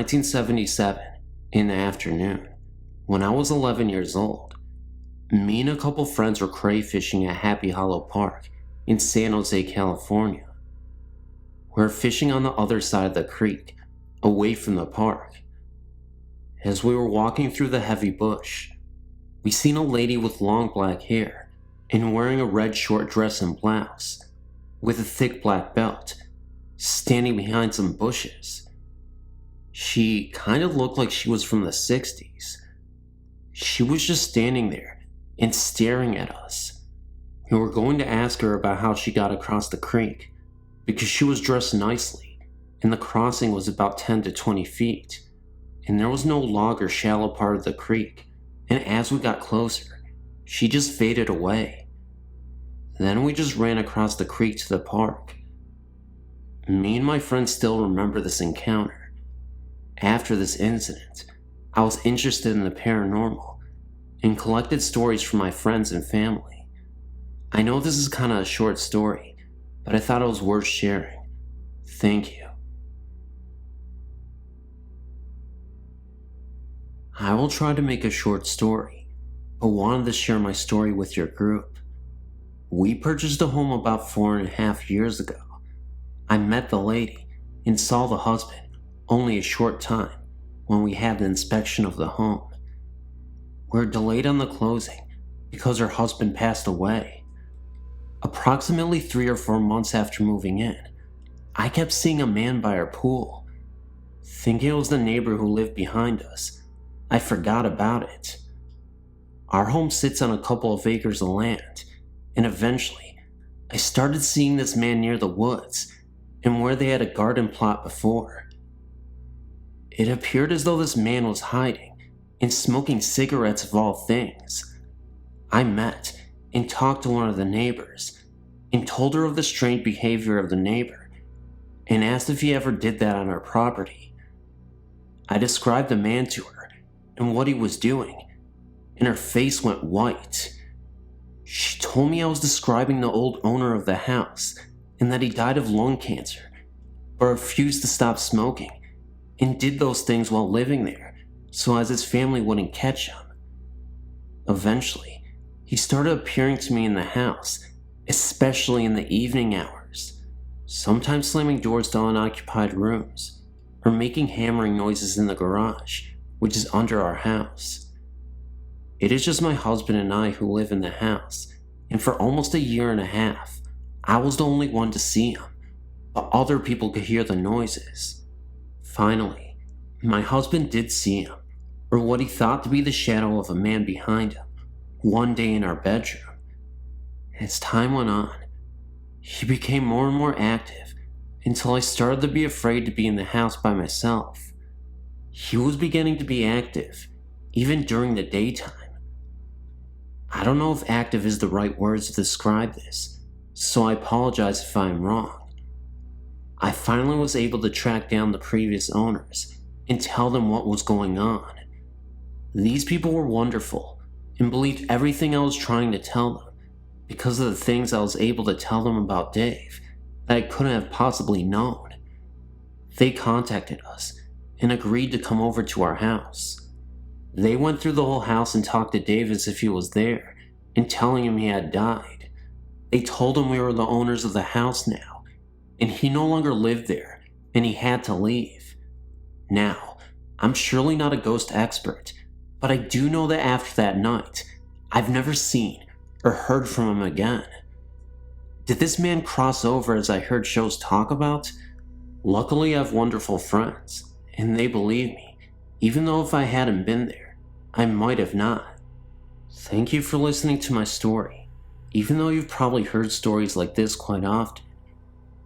1977, in the afternoon, when I was 11 years old. Me and a couple friends were crayfishing at Happy Hollow Park in San Jose, California. We were fishing on the other side of the creek, away from the park. As we were walking through the heavy bush, we seen a lady with long black hair and wearing a red short dress and blouse, with a thick black belt, standing behind some bushes. She kind of looked like she was from the 60s. She was just standing there and staring at us. We were going to ask her about how she got across the creek, because she was dressed nicely, and the crossing was about 10 to 20 feet, and there was no log or shallow part of the creek, and as we got closer, she just faded away. Then we just ran across the creek to the park. Me and my friends still remember this encounter. After this incident, I was interested in the paranormal and collected stories from my friends and family. I know this is kind of a short story, but I thought it was worth sharing. Thank you. I will try to make a short story, but wanted to share my story with your group. We purchased a home about 4.5 years ago. I met the lady and saw the husband only a short time when we had the inspection of the home. We were delayed on the closing because her husband passed away. Approximately 3 or 4 months after moving in, I kept seeing a man by our pool. Thinking it was the neighbor who lived behind us, I forgot about it. Our home sits on a couple of acres of land, and eventually, I started seeing this man near the woods and where they had a garden plot before. It appeared as though this man was hiding and smoking cigarettes of all things. I met and talked to one of the neighbors and told her of the strange behavior of the neighbor and asked if he ever did that on our property. I described the man to her and what he was doing, and her face went white. She told me I was describing the old owner of the house and that he died of lung cancer, but refused to stop smoking and did those things while living there so as his family wouldn't catch him. Eventually, he started appearing to me in the house, especially in the evening hours, sometimes slamming doors to unoccupied rooms or making hammering noises in the garage, which is under our house. It is just my husband and I who live in the house, and for almost 1.5 years, I was the only one to see him, but other people could hear the noises. Finally, my husband did see him, or what he thought to be the shadow of a man behind him, one day in our bedroom. As time went on, he became more and more active until I started to be afraid to be in the house by myself. He was beginning to be active, even during the daytime. I don't know if active is the right words to describe this, so I apologize if I'm wrong. I finally was able to track down the previous owners and tell them what was going on. These people were wonderful and believed everything I was trying to tell them because of the things I was able to tell them about Dave that I couldn't have possibly known. They contacted us and agreed to come over to our house. They went through the whole house and talked to Dave as if he was there and telling him he had died. They told him we were the owners of the house now and he no longer lived there and he had to leave. Now, I'm surely not a ghost expert, but I do know that after that night, I've never seen or heard from him again. Did this man cross over as I heard shows talk about? Luckily, I have wonderful friends, and they believe me, even though if I hadn't been there, I might have not. Thank you for listening to my story, even though you've probably heard stories like this quite often.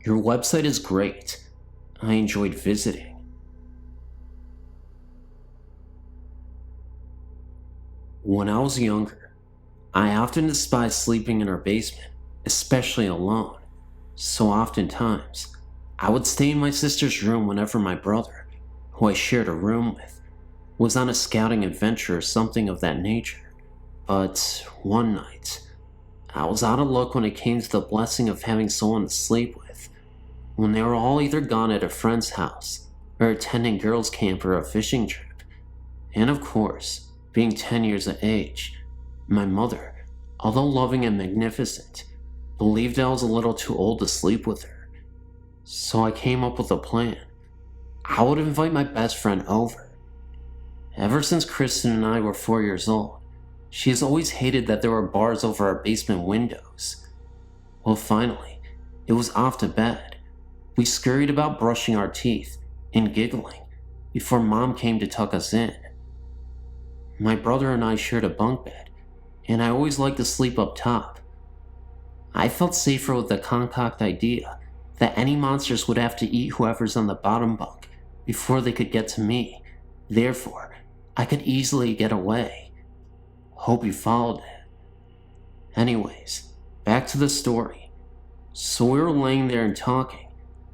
Your website is great. I enjoyed visiting. When I was younger, I often despised sleeping in our basement, especially alone, so oftentimes, I would stay in my sister's room whenever my brother, who I shared a room with, was on a scouting adventure or something of that nature. But one night, I was out of luck when it came to the blessing of having someone to sleep with, when they were all either gone at a friend's house or attending girls' camp or a fishing trip. And of course, being 10 years of age, my mother, although loving and magnificent, believed I was a little too old to sleep with her. So I came up with a plan. I would invite my best friend over. Ever since Kristen and I were 4 years old, she has always hated that there were bars over our basement windows. Well, finally, it was off to bed. We scurried about brushing our teeth and giggling before Mom came to tuck us in. My brother and I shared a bunk bed, and I always liked to sleep up top. I felt safer with the concoct idea that any monsters would have to eat whoever's on the bottom bunk before they could get to me. Therefore, I could easily get away. Hope you followed it. Anyways, back to the story. So we were laying there and talking,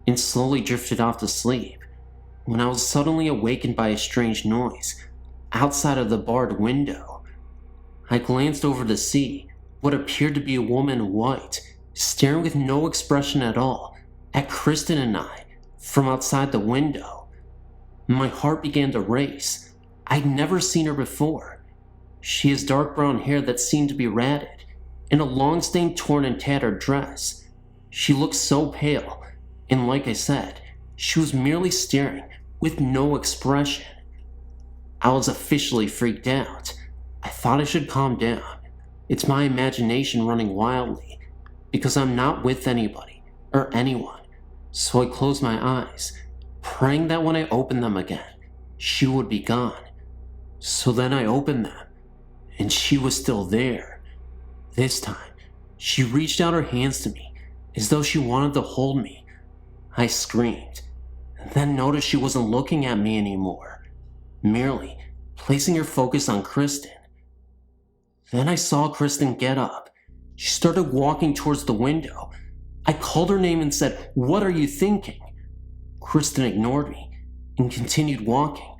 and slowly drifted off to sleep, when I was suddenly awakened by a strange noise outside of the barred window. I glanced over to see what appeared to be a woman in white, staring with no expression at all at Kristen and I from outside the window. My heart began to race. I'd never seen her before. She has dark brown hair that seemed to be ratted, and a long-stained, torn and tattered dress. She looked so pale, and like I said, she was merely staring with no expression. I was officially freaked out. I thought I should calm down. It's my imagination running wildly, because I'm not with anybody or anyone. So I closed my eyes, praying that when I opened them again, she would be gone. So then I opened them, and she was still there. This time, she reached out her hands to me, as though she wanted to hold me. I screamed, and then noticed she wasn't looking at me anymore, merely placing her focus on Kristen. Then I saw Kristen get up. She started walking towards the window. I called her name and said, "What are you thinking?" Kristen ignored me and continued walking.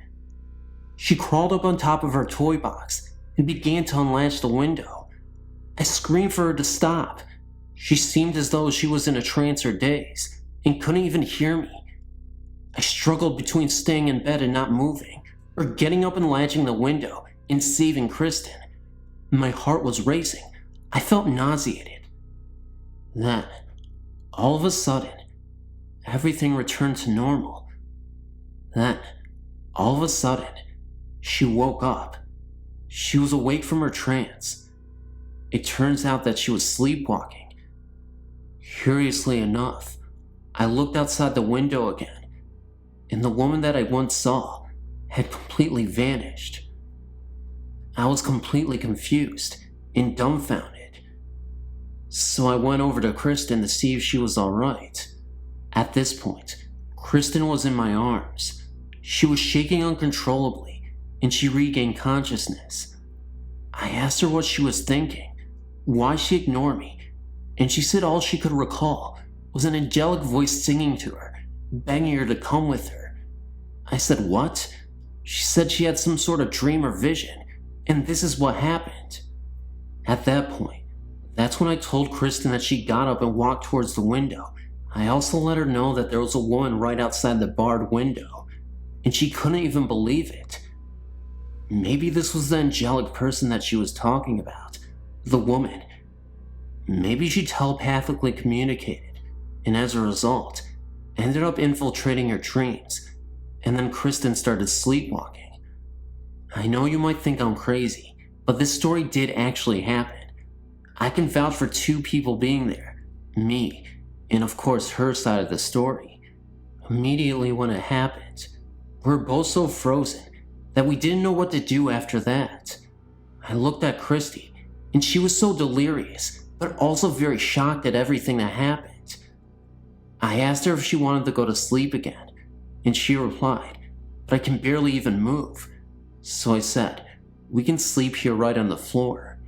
She crawled up on top of her toy box and began to unlatch the window. I screamed for her to stop. She seemed as though she was in a trance or daze and couldn't even hear me. I struggled between staying in bed and not moving, or getting up and latching the window and saving Kristen. My heart was racing. I felt nauseated. Then, all of a sudden, everything returned to normal. Then, all of a sudden, she woke up. She was awake from her trance. It turns out that she was sleepwalking. Curiously enough, I looked outside the window again, and the woman that I once saw had completely vanished. I was completely confused and dumbfounded. So I went over to Kristen to see if she was alright. At this point, Kristen was in my arms. She was shaking uncontrollably, and she regained consciousness. I asked her what she was thinking, why she ignored me, and she said all she could recall was an angelic voice singing to her, begging her to come with her. I said, "What?" She said she had some sort of dream or vision, and this is what happened. At that point, that's when I told Kristen that she got up and walked towards the window. I also let her know that there was a woman right outside the barred window, and she couldn't even believe it. Maybe this was the angelic person that she was talking about, the woman. Maybe she telepathically communicated, and as a result, ended up infiltrating her dreams, and then Kristen started sleepwalking. I know you might think I'm crazy, but this story did actually happen. I can vouch for two people being there, me, and of course her side of the story. Immediately when it happened, we were both so frozen that we didn't know what to do after that. I looked at Christy, and she was so delirious, but also very shocked at everything that happened. I asked her if she wanted to go to sleep again, and she replied, "But I can barely even move." So I said, "We can sleep here right on the floor."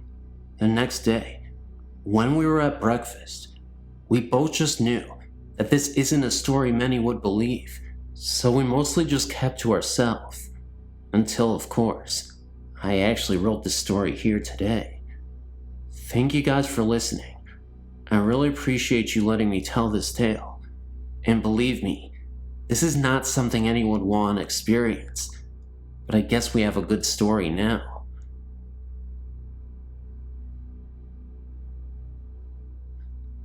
The next day, when we were at breakfast, we both just knew that this isn't a story many would believe, so we mostly just kept to ourselves. Until, of course, I actually wrote this story here today. Thank you guys for listening. I really appreciate you letting me tell this tale. And believe me, This is not something anyone would want to experience, but I guess we have a good story now.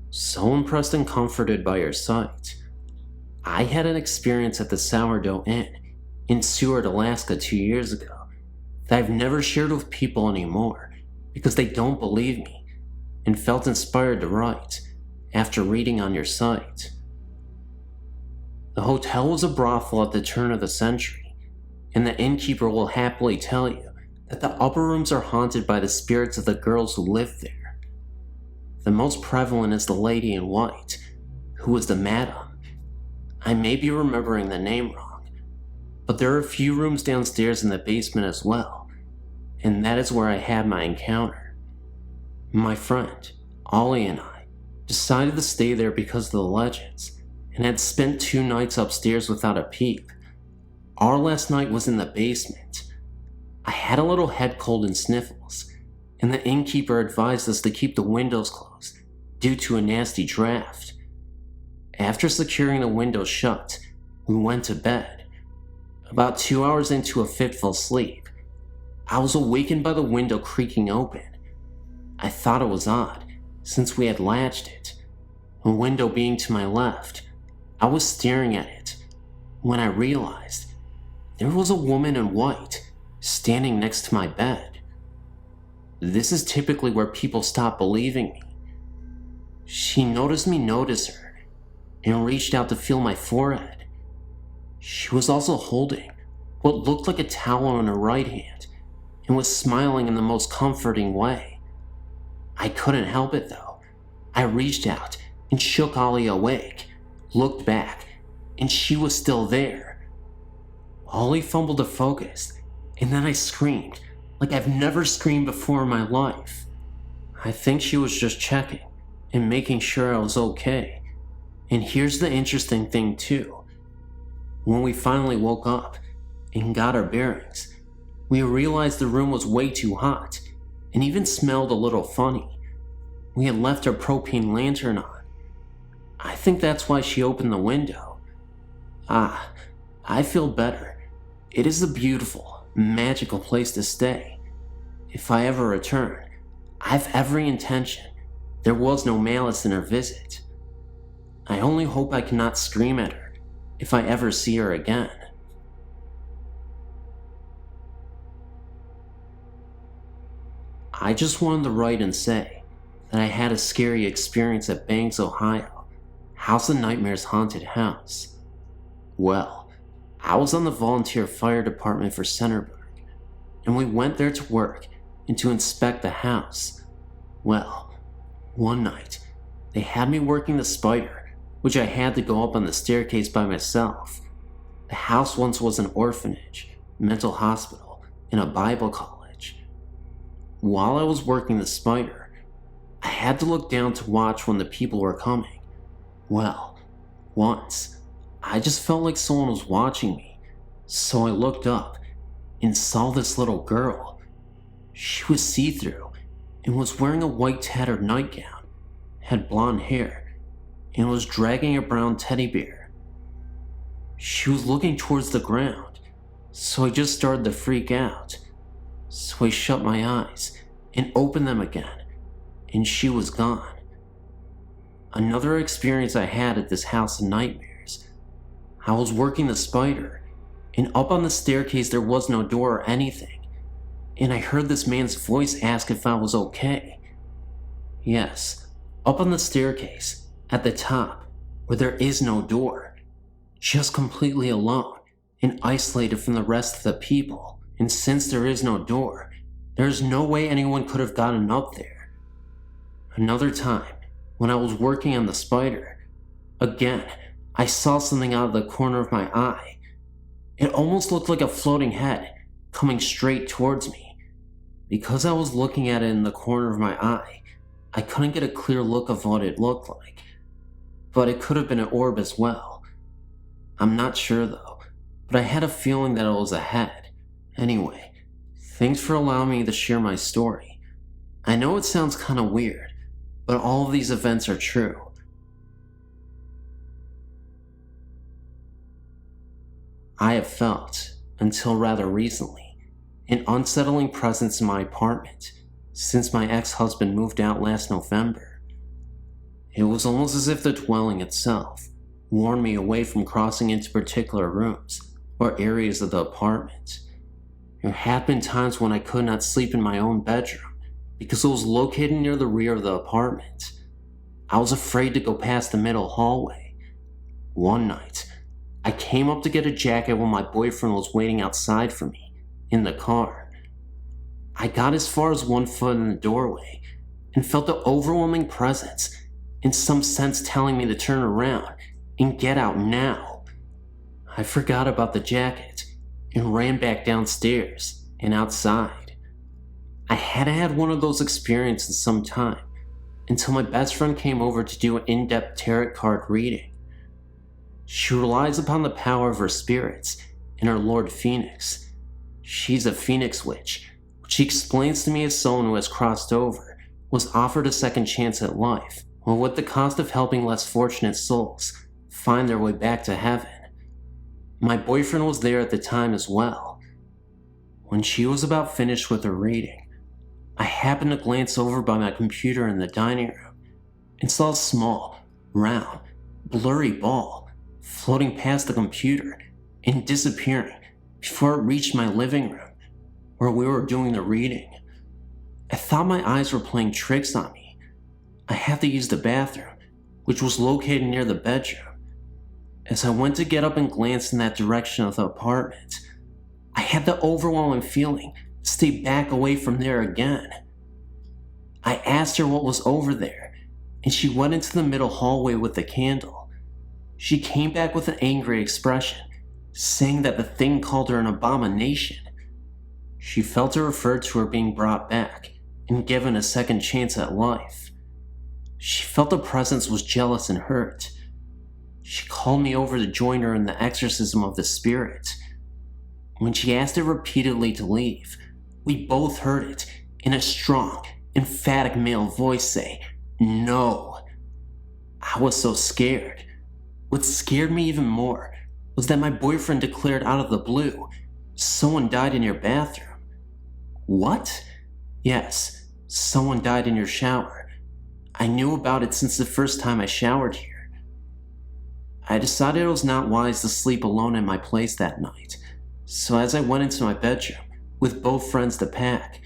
So impressed and comforted by your sight, I had an experience at the Sourdough Inn in Seward, Alaska 2 years ago that I've never shared with people anymore because they don't believe me, and felt inspired to write after reading on your site. The hotel was a brothel at the turn of the century, and the innkeeper will happily tell you that the upper rooms are haunted by the spirits of the girls who lived there. The most prevalent is the lady in white, who was the madam. I may be remembering the name wrong, but there are a few rooms downstairs in the basement as well, and that is where I had my encounter. My friend, Ollie, and I decided to stay there because of the legends, and had spent 2 nights upstairs without a peep. Our last night was in the basement. I had a little head cold and sniffles, and the innkeeper advised us to keep the windows closed due to a nasty draft. After securing the windows shut, we went to bed. About 2 hours into a fitful sleep, I was awakened by the window creaking open. I thought it was odd, since we had latched it. The window being to my left, I was staring at it when I realized there was a woman in white standing next to my bed. This is typically where people stop believing me. She noticed me notice her and reached out to feel my forehead. She was also holding what looked like a towel in her right hand and was smiling in the most comforting way. I couldn't help it though. I reached out and shook Ollie awake, looked back, and she was still there. Ollie fumbled to focus, and then I screamed like I've never screamed before in my life. I think she was just checking and making sure I was okay. And here's the interesting thing too. When we finally woke up and got our bearings, we realized the room was way too hot and even smelled a little funny. We had left our propane lantern on. I think that's why she opened the window. I feel better. It is a beautiful, magical place to stay. If I ever return, I've every intention. There was no malice in her visit. I only hope I cannot scream at her if I ever see her again. I just wanted to write and say that I had a scary experience at Bangs, Ohio, House of Nightmares haunted house. Well, I was on the volunteer fire department for Centerburg, and we went there to work and to inspect the house. Well, one night, they had me working the spider, which I had to go up on the staircase by myself. The house once was an orphanage, mental hospital, and a Bible college. While I was working the spider, I had to look down to watch when the people were coming. Well, once, I just felt like someone was watching me, so I looked up and saw this little girl. She was see-through and was wearing a white tattered nightgown, had blonde hair, and was dragging a brown teddy bear. She was looking towards the ground, so I just started to freak out. So I shut my eyes and opened them again, and she was gone. Another experience I had at this house of nightmares. I was working the spider, and up on the staircase there was no door or anything, and I heard this man's voice ask if I was okay. Yes, up on the staircase, at the top, where there is no door, just completely alone and isolated from the rest of the people. And since there is no door, there's no way anyone could have gotten up there. Another time, when I was working on the spider, again, I saw something out of the corner of my eye. It almost looked like a floating head coming straight towards me. Because I was looking at it in the corner of my eye, I couldn't get a clear look of what it looked like. But it could have been an orb as well. I'm not sure though, but I had a feeling that it was a head. Anyway, thanks for allowing me to share my story. I know it sounds kinda weird, but all of these events are true. I have felt, until rather recently, an unsettling presence in my apartment since my ex-husband moved out last November. It was almost as if the dwelling itself warned me away from crossing into particular rooms or areas of the apartment. There had been times when I could not sleep in my own bedroom because it was located near the rear of the apartment. I was afraid to go past the middle hallway. One night, I came up to get a jacket when my boyfriend was waiting outside for me in the car. I got as far as 1 foot in the doorway and felt the overwhelming presence, in some sense telling me to turn around and get out now. I forgot about the jacket and ran back downstairs and outside. I hadn't had one of those experiences in some time until my best friend came over to do an in-depth tarot card reading. She relies upon the power of her spirits and her Lord Phoenix. She's a Phoenix witch, which she explains to me as someone who has crossed over, was offered a second chance at life, or with the cost of helping less fortunate souls find their way back to heaven. My boyfriend was there at the time as well. When she was about finished with her reading, I happened to glance over by my computer in the dining room and saw a small, round, blurry ball floating past the computer and disappearing before it reached my living room where we were doing the reading. I thought my eyes were playing tricks on me. I had to use the bathroom, which was located near the bedroom. As I went to get up and glance in that direction of the apartment, I had the overwhelming feeling to stay back away from there again. I asked her what was over there, and she went into the middle hallway with the candle. She came back with an angry expression, saying that the thing called her an abomination. She felt it referred to her being brought back and given a second chance at life. She felt the presence was jealous and hurt. She called me over to join her in the exorcism of the spirit. When she asked it repeatedly to leave, we both heard it in a strong, emphatic male voice say, "No." I was so scared. What scared me even more was that my boyfriend declared out of the blue, "Someone died in your bathroom." What? Yes, someone died in your shower. I knew about it since the first time I showered here. I decided it was not wise to sleep alone in my place that night, so as I went into my bedroom with both friends to pack,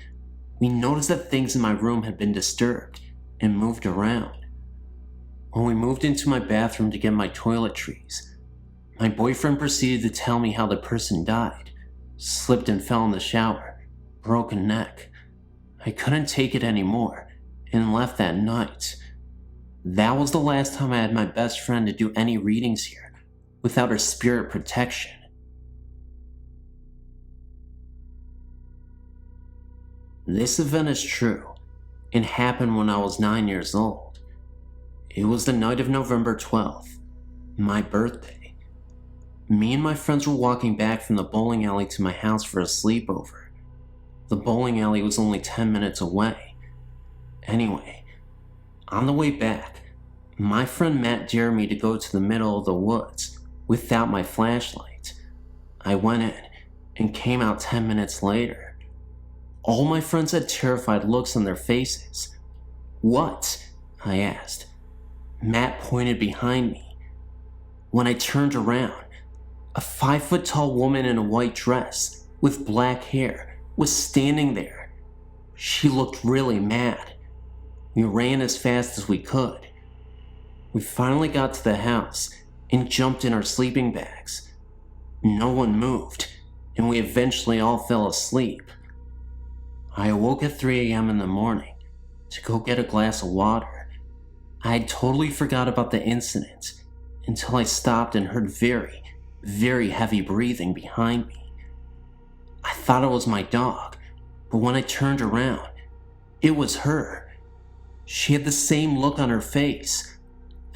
we noticed that things in my room had been disturbed and moved around. When we moved into my bathroom to get my toiletries, my boyfriend proceeded to tell me how the person died, slipped and fell in the shower, broken neck. I couldn't take it anymore and left that night. That was the last time I had my best friend to do any readings here without her spirit protection. This event is true and happened when I was 9 years old. It was the night of November 12th, my birthday. Me and my friends were walking back from the bowling alley to my house for a sleepover. The bowling alley was only 10 minutes away. Anyway, on the way back, my friend Matt dared me to go to the middle of the woods without my flashlight. I went in and came out 10 minutes later. All my friends had terrified looks on their faces. "What?" I asked. Matt pointed behind me. When I turned around, a 5-foot-tall woman in a white dress with black hair was standing there. She looked really mad. We ran as fast as we could. We finally got to the house and jumped in our sleeping bags. No one moved, and we eventually all fell asleep. I awoke at 3 a.m. in the morning to go get a glass of water. I had totally forgot about the incident until I stopped and heard very, very heavy breathing behind me. I thought it was my dog, but when I turned around, it was her. She had the same look on her face.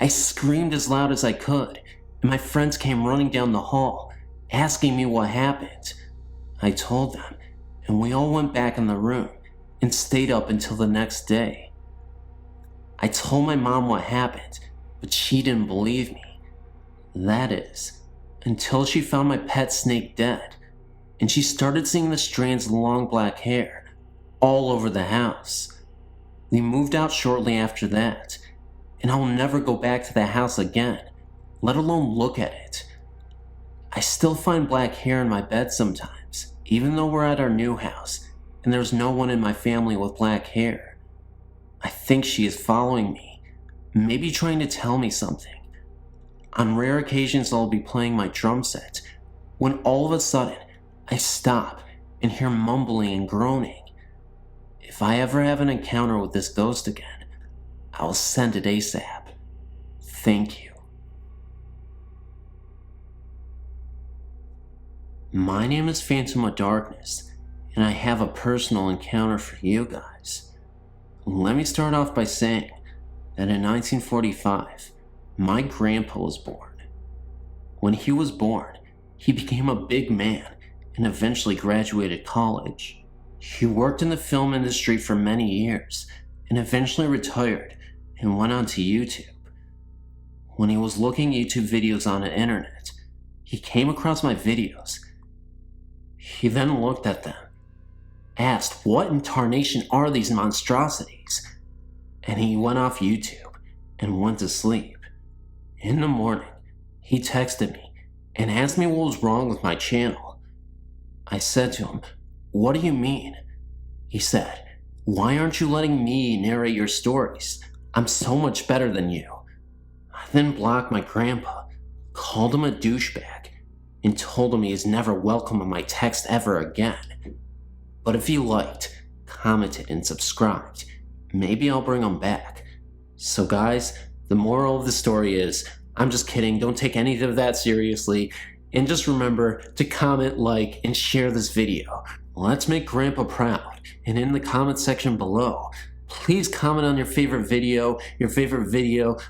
I screamed as loud as I could, and my friends came running down the hall, asking me what happened. I told them, and we all went back in the room and stayed up until the next day. I told my mom what happened, but she didn't believe me. That is, until she found my pet snake dead, and she started seeing the strands of long black hair all over the house. We moved out shortly after that, and I will never go back to that house again, let alone look at it. I still find black hair in my bed sometimes, even though we're at our new house, and there's no one in my family with black hair. I think she is following me, maybe trying to tell me something. On rare occasions I'll be playing my drum set, when all of a sudden I stop and hear mumbling and groaning. If I ever have an encounter with this ghost again, I'll send it ASAP. Thank you. My name is PhantomOfDarkness, and I have a personal encounter for you guys. Let me start off by saying that in 1945, my grandpa was born. When he was born, he became a big man and eventually graduated college. He worked in the film industry for many years and eventually retired and went on to YouTube. When he was looking at YouTube videos on the internet, he came across my videos. He then looked at them, asked what in tarnation are these monstrosities, and he went off YouTube and went to sleep. In the morning, he texted me and asked me what was wrong with my channel. I said to him, "What do you mean?" He said, "Why aren't you letting me narrate your stories? I'm so much better than you." I then blocked my grandpa, called him a douchebag, and told him he is never welcome on my text ever again. But if he liked, commented, and subscribed, maybe I'll bring him back. So guys, the moral of the story is, I'm just kidding, don't take any of that seriously, and just remember to comment, like, and share this video. Let's make Grandpa proud, and in the comment section below, please comment on your favorite video,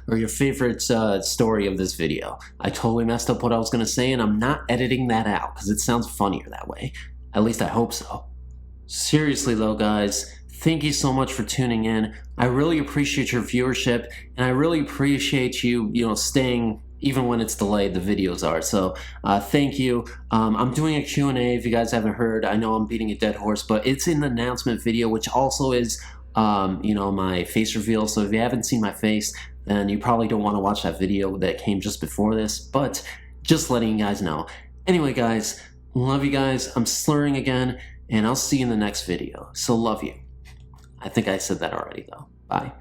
or your favorite story of this video. I totally messed up what I was going to say, and I'm not editing that out, because it sounds funnier that way. At least I hope so. Seriously though, guys, thank you so much for tuning in. I really appreciate your viewership, and I really appreciate you, staying even when it's delayed, the videos are. So thank you. I'm doing a Q&A if you guys haven't heard. I know I'm beating a dead horse, but it's in the announcement video, which also is, my face reveal. So if you haven't seen my face, then you probably don't want to watch that video that came just before this, but just letting you guys know. Anyway, guys, love you guys. I'm slurring again, and I'll see you in the next video. So love you. I think I said that already, though. Bye.